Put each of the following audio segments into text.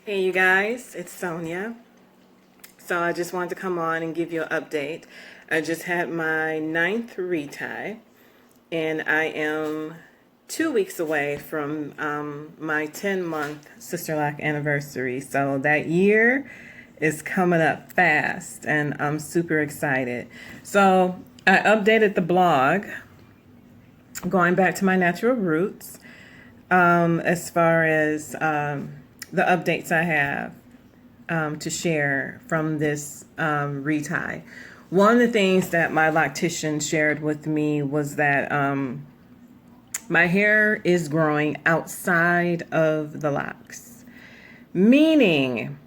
Hey you guys, it's Sonia. So I just wanted to come on and give you an update. I just had my 9th retie and I am 2 weeks away from my 10-month Sisterlock anniversary. So that year is coming up fast and I'm super excited. So I updated the blog going back to my natural roots as far as the updates I have to share from this retie. One of the things that my loctician shared with me was that my hair is growing outside of the locks, meaning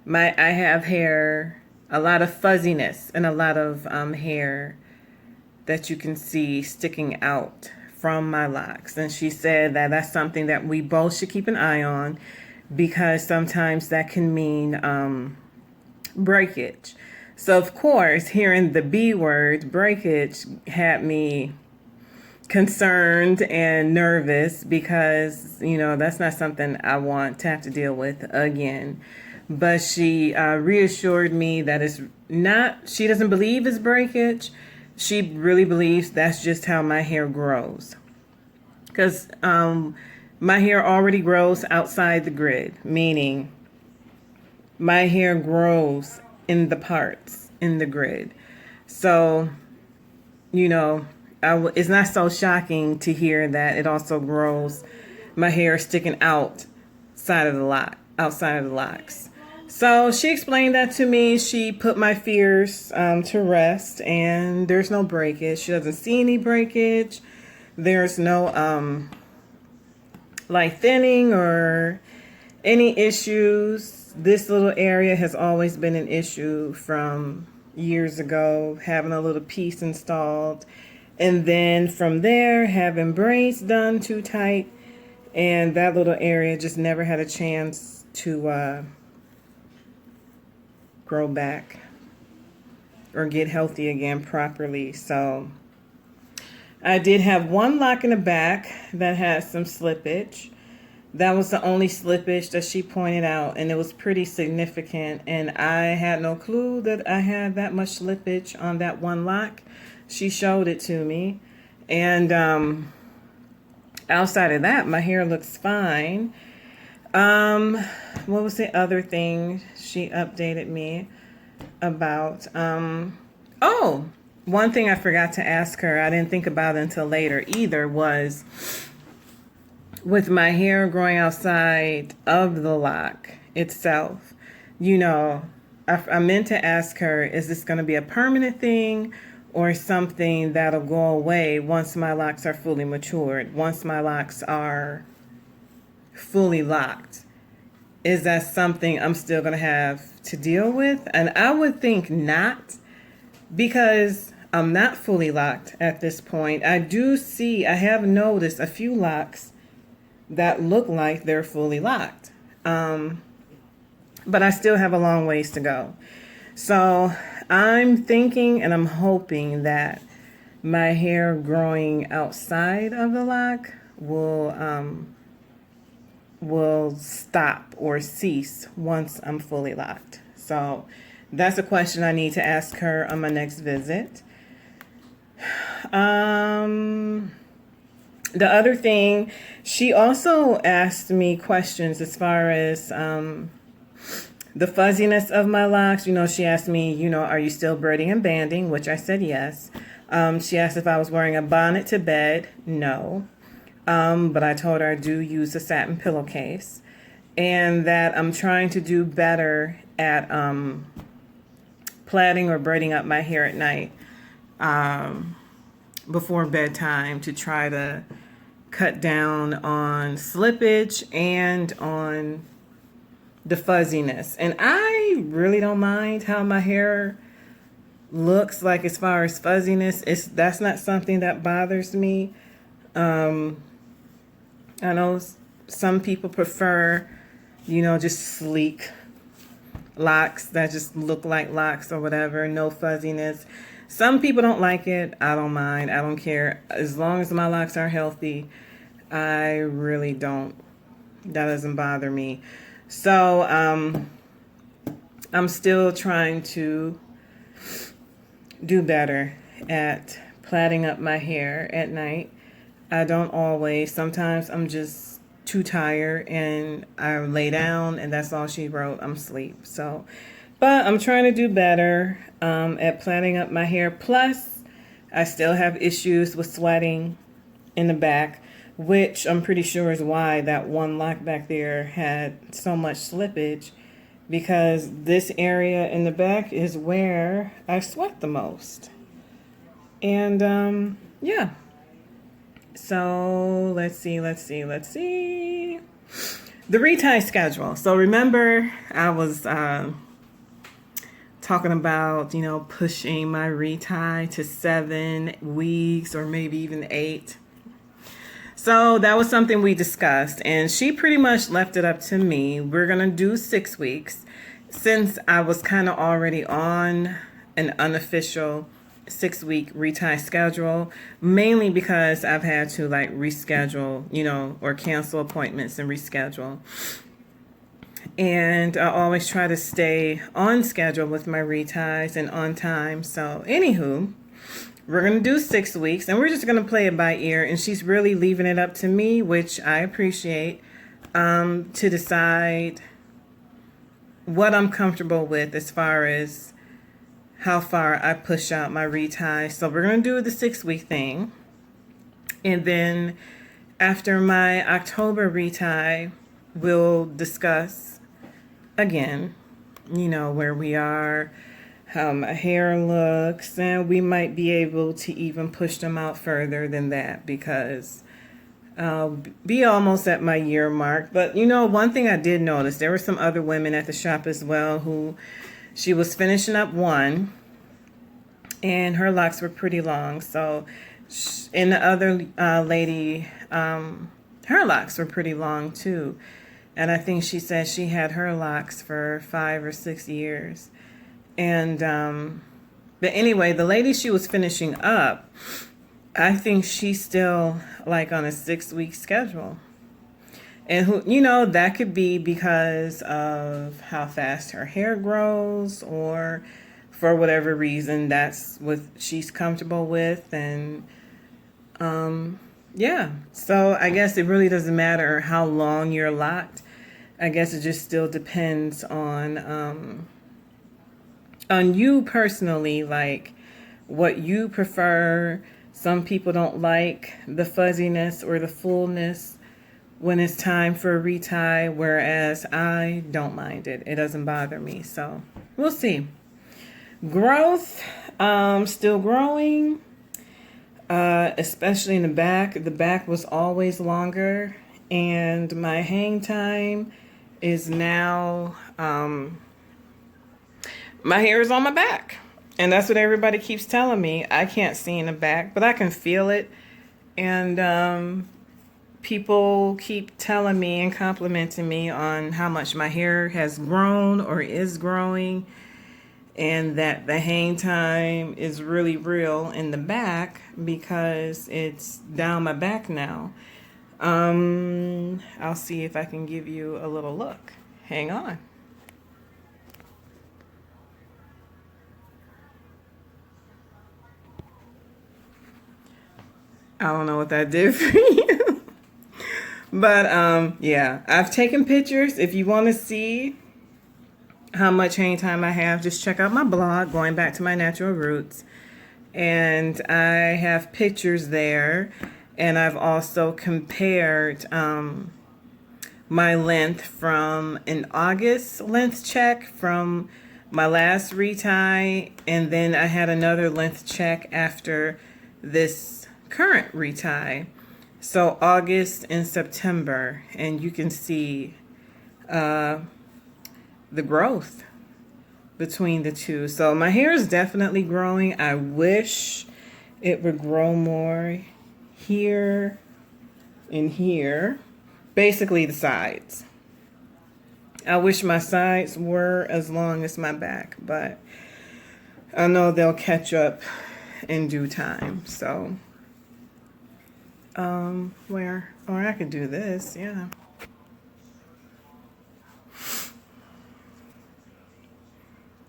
I have hair, a lot of fuzziness and a lot of hair that you can see sticking out from my locks. And she said that that's something that we both should keep an eye on because sometimes that can mean breakage. So of course, hearing the B word, breakage, had me concerned and nervous because, that's not something I want to have to deal with again. But she reassured me that it's not, she doesn't believe it's breakage. She really believes that's just how my hair grows. Because my hair already grows outside the grid, meaning my hair grows in the parts in the grid. So, it's not so shocking to hear that it also grows my hair sticking outside of the locks. So she explained that to me. She put my fears to rest, and there's no breakage. She doesn't see any breakage. There's no light thinning or any issues. This little area has always been an issue from years ago, having a little piece installed. And then from there, having braids done too tight. And that little area just never had a chance to grow back or get healthy again properly. So I did have one lock in the back that had some slippage. That was the only slippage that she pointed out, and it was pretty significant. And I had no clue that I had that much slippage on that one lock. She showed it to me. And outside of that, my hair looks fine. What was the other thing she updated me about? One thing I forgot to ask her, I didn't think about it until later either, was with my hair growing outside of the lock itself, I meant to ask her, is this going to be a permanent thing or something that'll go away once my locks are fully matured, once my locks are fully locked? Is that something I'm still going to have to deal with? And I would think not, because I'm not fully locked at this point. I have noticed a few locks that look like they're fully locked. But I still have a long ways to go. So I'm thinking and I'm hoping that my hair growing outside of the lock will stop or cease once I'm fully locked. So that's a question I need to ask her on my next visit. The other thing, she also asked me questions as far as the fuzziness of my locks. She asked me, are you still braiding and banding? Which I said yes. She asked if I was wearing a bonnet to bed. No. But I told her I do use a satin pillowcase. And that I'm trying to do better at plaiting or braiding up my hair at night before bedtime to try to cut down on slippage and on the fuzziness. And I really don't mind how my hair looks like as far as fuzziness. That's not something that bothers me. I know some people prefer, just sleek locks that just look like locks or whatever, no fuzziness. Some people don't like it. I don't mind. I don't care. As long as my locks are healthy, I really don't. That doesn't bother me. So I'm still trying to do better at plaiting up my hair at night. I don't always. Sometimes I'm just too tired and I lay down and that's all she wrote. I'm asleep. So, but I'm trying to do better at plaiting up my hair. Plus, I still have issues with sweating in the back, which I'm pretty sure is why that one lock back there had so much slippage, because this area in the back is where I sweat the most. And yeah. So let's see. The retie schedule. So remember, I was talking about, pushing my retie to 7 weeks or maybe even 8. So that was something we discussed, and she pretty much left it up to me. We're going to do 6 weeks since I was kind of already on an unofficial 6-week retie schedule, mainly because I've had to like reschedule, or cancel appointments and reschedule. And I always try to stay on schedule with my reties and on time. So, anywho, we're going to do 6 weeks and we're just going to play it by ear. And she's really leaving it up to me, which I appreciate, to decide what I'm comfortable with as far as how far I push out my retie. So we're going to do the 6-week thing. And then after my October retie, we'll discuss again, where we are, how my hair looks, and we might be able to even push them out further than that because I'll be almost at my year mark. But one thing I did notice, there were some other women at the shop as well who she was finishing up one and her locks were pretty long. So, and the other lady, her locks were pretty long too. And I think she said she had her locks for 5 or 6 years. And, but anyway, the lady she was finishing up, I think she's still like on a 6-week schedule. And that could be because of how fast her hair grows, or for whatever reason, that's what she's comfortable with. And, yeah, so I guess it really doesn't matter how long you're locked. I guess it just still depends on you personally, like what you prefer. Some people don't like the fuzziness or the fullness when it's time for a retie, whereas I don't mind it. It doesn't bother me. So we'll see. Growth, still growing, especially in the back. The back was always longer, and my hang time is now, my hair is on my back. And that's what everybody keeps telling me. I can't see in the back, but I can feel it. And people keep telling me and complimenting me on how much my hair has grown or is growing, and that the hang time is really real in the back because it's down my back now. I'll see if I can give you a little look. Hang on. I don't know what that did for you. But yeah, I've taken pictures. If you want to see how much hang time I have, just check out my blog, Going Back to My Natural Roots. And I have pictures there. And I've also compared my length from an August length check from my last retie. And then I had another length check after this current retie. So August and September. And you can see the growth between the two. So my hair is definitely growing. I wish it would grow more here and here. Basically the sides. I wish my sides were as long as my back, but I know they'll catch up in due time. So, or I could do this, yeah.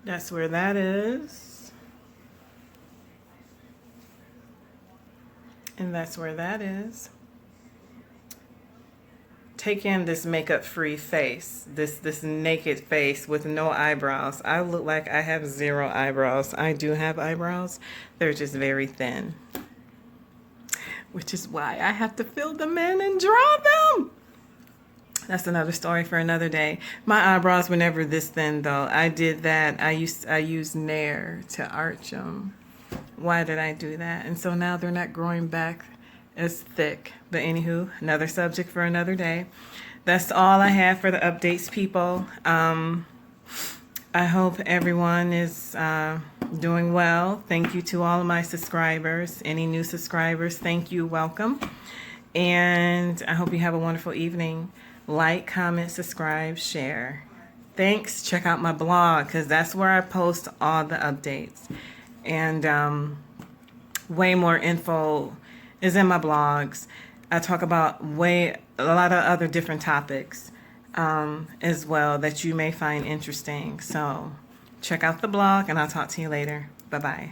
That's where that is. And that's where that is. Take in this makeup-free face, this naked face with no eyebrows. I look like I have 0 eyebrows. I do have eyebrows. They're just very thin, which is why I have to fill them in and draw them. That's another story for another day. My eyebrows were never this thin, though. I did that. I used Nair to arch them. Why did I do that? And so now they're not growing back as thick. But anywho, another subject for another day. That's all I have for the updates, people. I hope everyone is doing well. Thank you to all of my subscribers. Any new subscribers, thank you, welcome. And I hope you have a wonderful evening. Like, comment, subscribe, share. Thanks. Check out my blog because that's where I post all the updates. And way more info is in my blogs. I talk about a lot of other different topics as well that you may find interesting. So check out the blog and I'll talk to you later. Bye-bye.